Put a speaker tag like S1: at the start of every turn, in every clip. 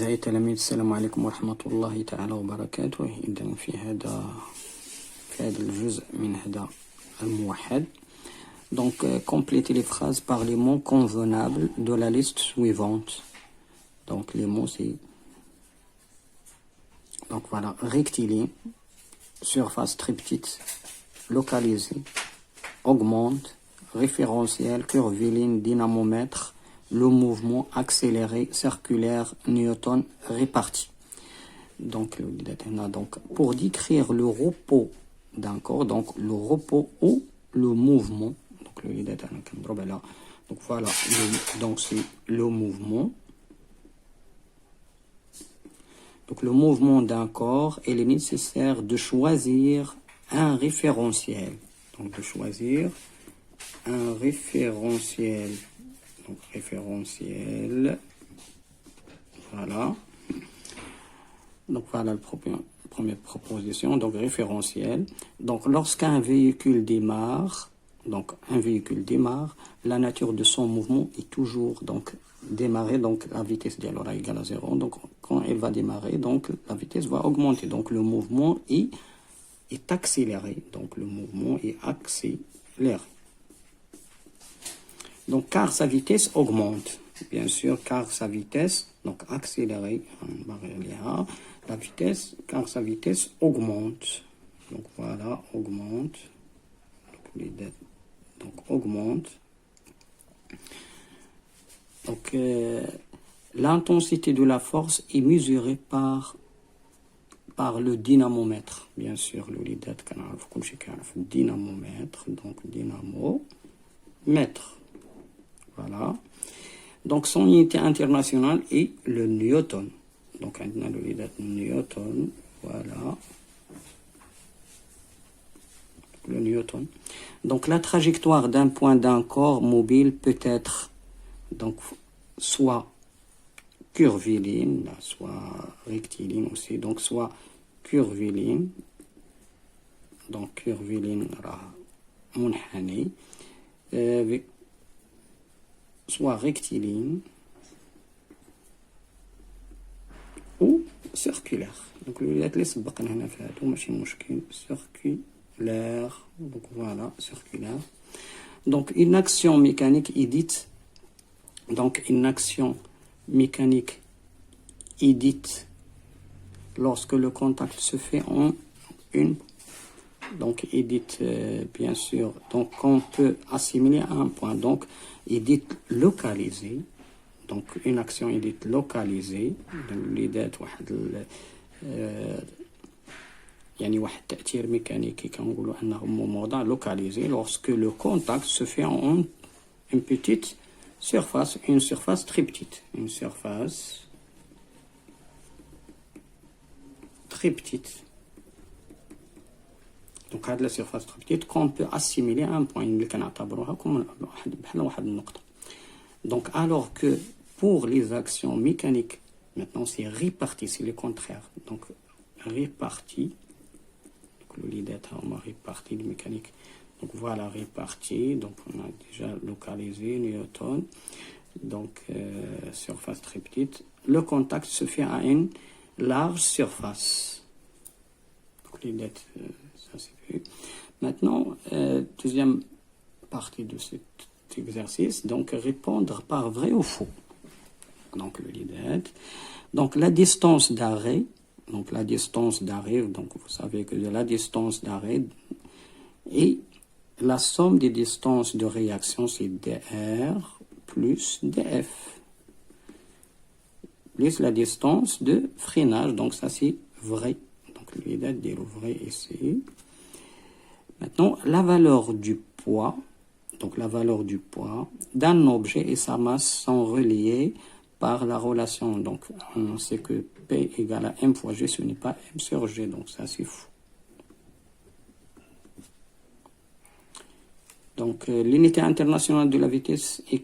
S1: أعزائي التلاميذ السلام عليكم ورحمة الله تعالى وبركاته. إذن في هذا الجزء من هذا الموحد. Donc, complétez les phrases par les mots convenables de la liste suivante. Donc, les mots, c'est... Donc, voilà, rectiligne, surface très petite, localisée, augmente, référentiel, curviligne, dynamomètre, le mouvement accéléré, circulaire, Newton, réparti. Donc, pour décrire le repos d'un corps, donc le repos ou le mouvement, donc voilà, donc c'est le mouvement. Donc le mouvement d'un corps, il est nécessaire de choisir un référentiel. Donc de choisir un référentiel. Donc référentiel. Voilà. Donc voilà la première proposition. Donc référentiel. Donc lorsqu'un véhicule démarre, la nature de son mouvement est toujours donc démarrer, donc la vitesse d'elle est égale à 0. Donc quand elle va démarrer, donc la vitesse va augmenter. Donc le mouvement est accéléré. Donc le mouvement est accéléré. Donc car sa vitesse augmente. Bien sûr, car sa vitesse, donc accélérée, la vitesse, car sa vitesse augmente. Donc voilà, augmente. Donc augmente. Donc l'intensité de la force est mesurée par le dynamomètre. Bien sûr, le dynamomètre, donc dynamomètre. Voilà. Donc son unité internationale est le Newton. Donc le Newton, voilà. Le Newton. Donc la trajectoire d'un point d'un corps mobile peut être donc soit curviligne, soit rectiligne aussi, donc soit curviligne, donc curviligne munhani, soit rectiligne ou circulaire. Donc le circulaire, donc voilà, circulaire. Donc une action mécanique est dite, donc une action mécanique est dite lorsque le contact se fait en une, donc est dite bien sûr, donc on peut assimiler à un point, donc est dite localisée. Donc une action est dite localisée. يعني واحد التأثير ميكانيكي كنقولوا أنه موضوع localisé lorsque le contact se fait en une petite surface, une surface très petite, une surface très petite. Donc هذه la surface très petite qu'on peut assimiler à un point اللي كنعتبروها comme بحال واحد النقطة. Donc alors que pour les actions mécaniques, maintenant c'est réparti, c'est le contraire. Donc réparti. On a réparti le mécanique. Donc voilà, réparti. Donc on a déjà localisé Newton. Donc surface très petite. Le contact se fait à une large surface. Donc ça c'est fait. Maintenant, deuxième partie de cet exercice. Donc répondre par vrai ou faux. Donc le donc la distance d'arrêt. Donc la distance d'arrêt, donc vous savez que la distance d'arrêt et la somme des distances de réaction, c'est dr plus df, plus la distance de freinage, donc ça c'est vrai. Donc l'idée de vrai ici. Maintenant, la valeur du poids, donc la valeur du poids d'un objet et sa masse sont reliées par la relation. Donc on sait que P égale à M fois G, ce n'est pas M sur G, donc ça c'est faux. Donc l'unité internationale de la vitesse est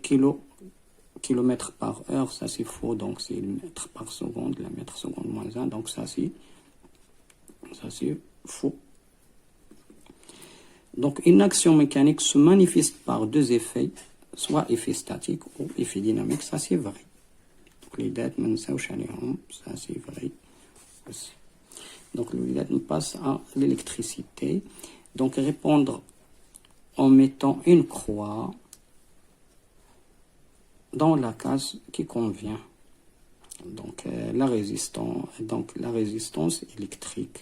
S1: kilomètre par heure, ça c'est faux, donc c'est le mètre par seconde, la mètre seconde moins 1, donc ça c'est faux. Donc une action mécanique se manifeste par deux effets, soit effet statique ou effet dynamique, ça c'est vrai. Donc les dates, ça c'est vrai aussi. Donc le date nous passe à l'électricité. Donc répondre en mettant une croix dans la case qui convient. Donc la résistance électrique.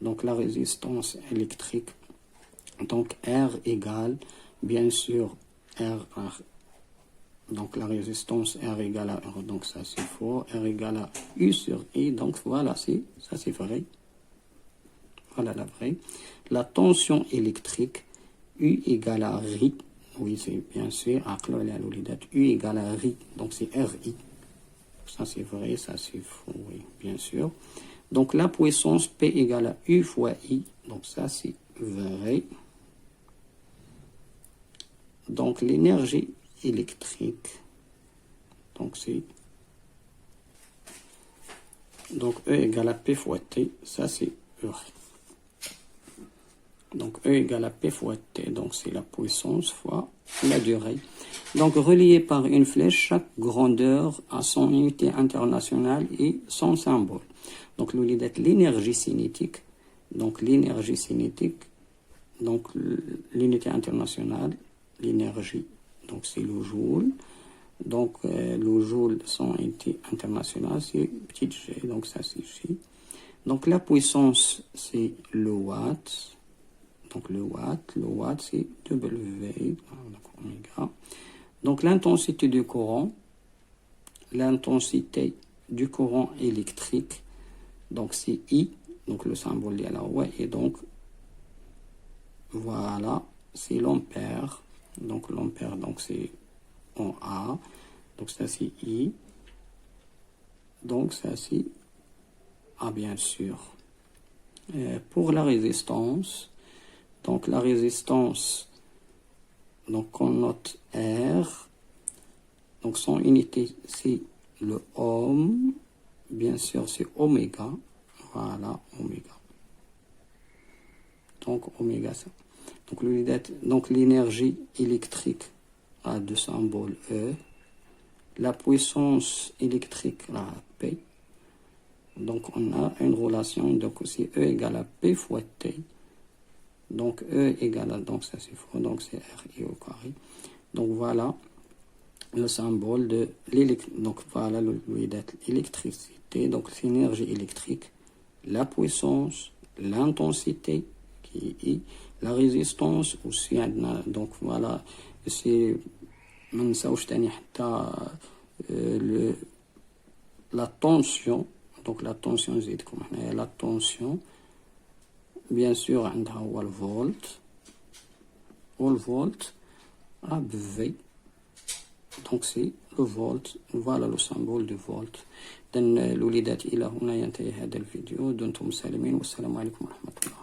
S1: Donc la résistance électrique, donc R égale, bien sûr, R. Donc la résistance R égale à R, donc ça c'est faux. R égale à U sur I, donc voilà, ça c'est vrai. Voilà la vraie. La tension électrique, U égale à RI. Oui, c'est bien sûr. U égale à RI, donc c'est RI. Ça c'est vrai, ça c'est faux, oui, bien sûr. Donc la puissance P égale à U fois I, donc ça c'est vrai. Donc l'énergie électrique, donc c'est donc E égale à P fois T, ça c'est vrai. Donc E égale à P fois T, donc c'est la puissance fois la durée. Donc relié par une flèche, chaque grandeur a son unité internationale et son symbole. Donc l'énergie cinétique, donc l'énergie cinétique, donc l'unité internationale, l'énergie, donc c'est le joule. Donc le joule, son unité internationale, c'est petit g, donc ça c'est J. Donc la puissance, c'est le watt. Donc le watt c'est W, donc oméga. Donc l'intensité du courant électrique, donc c'est I, donc le symbole est là, ouais, et donc voilà, c'est l'ampère. Donc l'ampère, donc c'est en A, donc ça c'est I, donc ça c'est A bien sûr. Pour la résistance, donc la résistance, donc on note R, donc son unité c'est le ohm, bien sûr c'est oméga, voilà oméga. Donc oméga ça. Donc l'énergie électrique a deux symboles E, la puissance électrique la P. Donc on a une relation, donc c'est E égale à P fois T. Donc E égale à, donc ça c'est faux, donc c'est RI au carré. Donc voilà le symbole de l'électricité. Donc voilà l'électricité, donc c'est l'énergie électrique, la puissance, l'intensité qui est la résistance aussi. Donc voilà, c'est la tension. Donc la tension, la tension, bien sûr, عندها le volt, V. Donc c'est le volt, voilà le symbole du volt. إذن الوليدات إلى هنا ينتهي هذا الفيديو. دمتم سالمين والسلام عليكم ورحمة الله.